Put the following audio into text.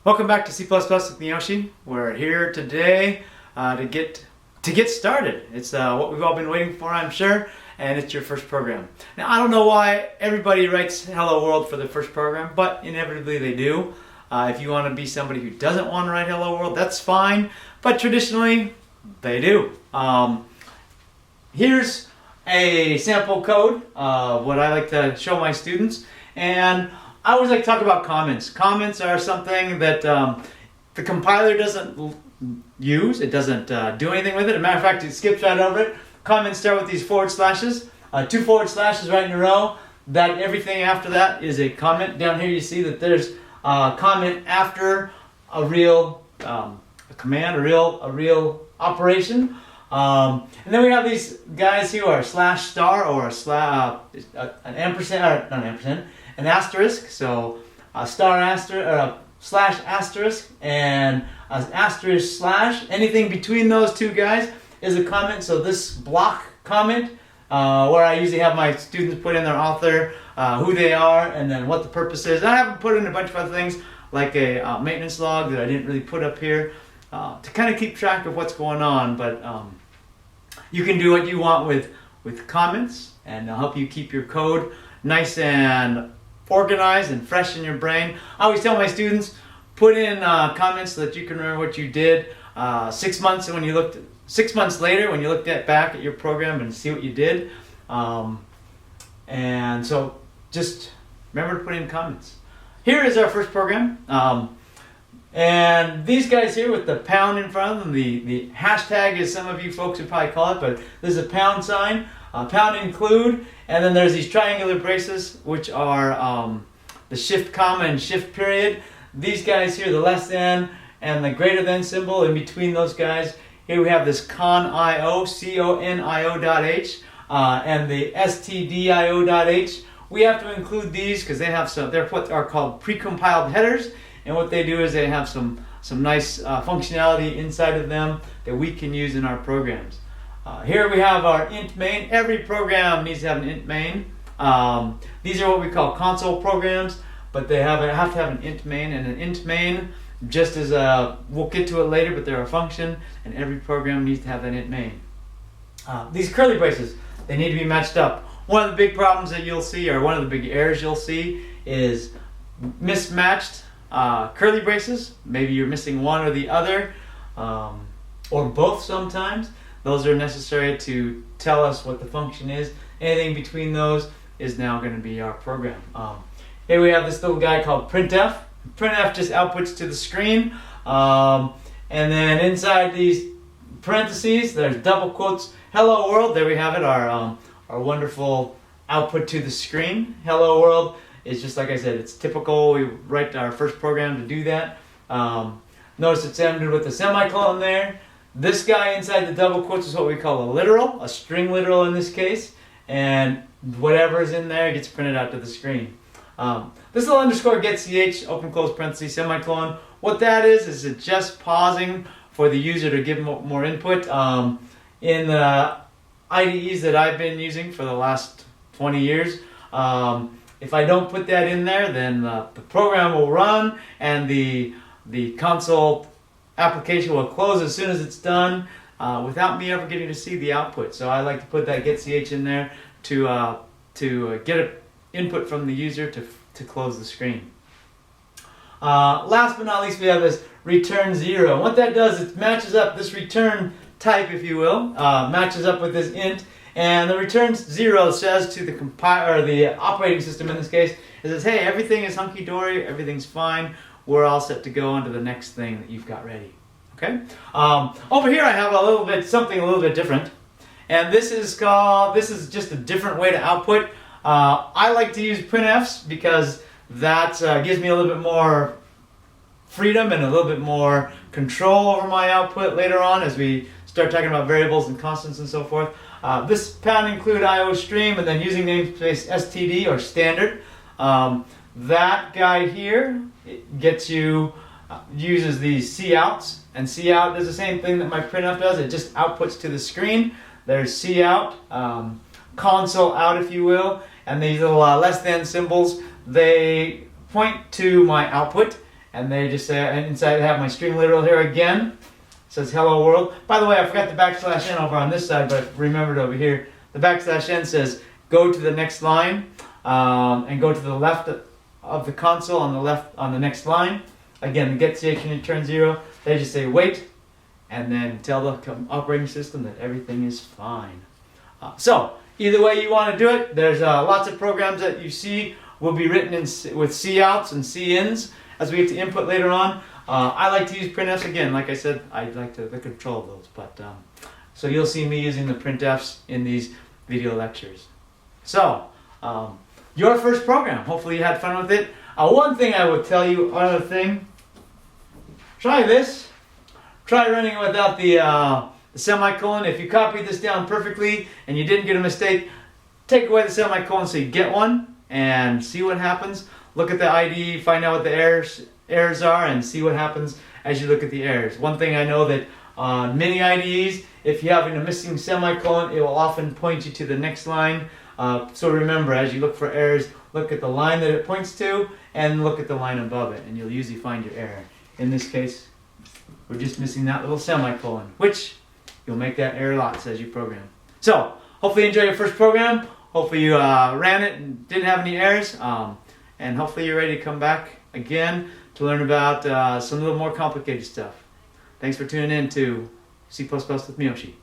Welcome back to C++ with Miyoshi. We're here today to get started. It's what we've all been waiting for, I'm sure, and it's your first program. Now, I don't know why everybody writes Hello World for their first program, but inevitably they do. If you want to be somebody who doesn't want to write Hello World, that's fine, but traditionally they do. Here's a sample code of what I like to show my students, and I always like to talk about comments. Comments are something that the compiler doesn't use. It doesn't do anything with it. As a matter of fact, it skips right over it. Comments start with these forward slashes, 2 forward slashes right in a row. That everything after that is a comment. Down here you see that there's a comment after a real a command, a real operation. And then we have these guys who are slash star or an ampersand, or not an ampersand, an asterisk. So a star asterisk, or a slash asterisk, and an asterisk slash. Anything between those two guys is a comment. So this block comment, where I usually have my students put in their author, who they are, and then what the purpose is. I haven't put in a bunch of other things like a maintenance log that I didn't really put up here to kind of keep track of what's going on. But you can do what you want with comments, and they'll help you keep your code nice and organized and fresh in your brain. I always tell my students, put in comments so that you can remember what you did 6 months when you looked 6 months later when you looked back at your program and see what you did. And so just remember to put in comments. Here is our first program. And these guys here with the pound in front of them, the hashtag is some of you folks would probably call it, but this is a pound sign, pound include, and then there's these triangular braces, which are the shift comma and shift period. These guys here, the less than and the greater than symbol in between those guys. Here we have this conio, C-O-N-I-O.h, and the stdio.h. We have to include these because they have they're what are called precompiled headers. And what they do is they have some nice functionality inside of them that we can use in our programs. Here we have our int main. Every program needs to have an int main. These are what we call console programs, but they have to have an int main. And an int main, just as we'll get to it later, but they're a function, and every program needs to have an int main. These curly braces, they need to be matched up. One of the big problems that you'll see, or one of the big errors you'll see, is mismatched curly braces. Maybe you're missing one or the other, or both sometimes. Those are necessary to tell us what the function is. Anything between those is now going to be our program. Here we have this little guy called printf. Printf just outputs to the screen, and then inside these parentheses there's double quotes, hello world. There we have it, our wonderful output to the screen. Hello world. It's just like I said, it's typical. We write our first program to do that. Notice it's ended with a semicolon there. This guy inside the double quotes is what we call a literal, a string literal in this case, and whatever is in there gets printed out to the screen. This little underscore gets ch, open close parentheses, semicolon. What that is it just pausing for the user to give more input. In the IDEs that I've been using for the last 20 years, if I don't put that in there, then the program will run and the console application will close as soon as it's done without me ever getting to see the output. So I like to put that get ch in there to get an input from the user to close the screen. Last but not least, we have this return 0. What that does, it matches up this return type, if you will, matches up with this int. And the return 0 says to the compiler, or the operating system in this case, it says, hey, everything is hunky-dory, everything's fine, we're all set to go on to the next thing that you've got ready. Okay? Over here I have something a little bit different. And this is just a different way to output. I like to use printfs because that gives me a little bit more freedom and a little bit more control over my output later on as we start talking about variables and constants and so forth. This pound include IO stream and then using namespace std or standard. That guy here gets you uses these couts, and cout is the same thing that my printf does. It just outputs to the screen. There's cout, console out, if you will, and these little less than symbols, they point to my output, and they just say, and inside I have my string literal here again. It says hello world. By the way, I forgot the backslash n over on this side, but remembered over here. The backslash n says go to the next line, and go to the left of the console on the next line. Again, get ch and return 0. They just say wait, and then tell the operating system that everything is fine. So either way you want to do it, there's lots of programs that you see will be written with couts and cins as we get to input later on. I like to use printfs again. Like I said, I like the control of those. But so you'll see me using the printfs in these video lectures. So your first program. Hopefully you had fun with it. One thing I would tell you, another thing. Try this. Try running it without the semicolon. If you copied this down perfectly and you didn't get a mistake, take away the semicolon so you get one and see what happens. Look at the IDE, find out what the errors are, and see what happens as you look at the errors. One thing I know that on many IDEs, if you're having a missing semicolon, it will often point you to the next line. So remember, as you look for errors, look at the line that it points to and look at the line above it, and you'll usually find your error. In this case, we're just missing that little semicolon, which you'll make that error lots as you program. So, hopefully you enjoyed your first program. Hopefully you ran it and didn't have any errors. And hopefully you're ready to come back again to learn about some little more complicated stuff. Thanks for tuning in to C++ with Miyoshi.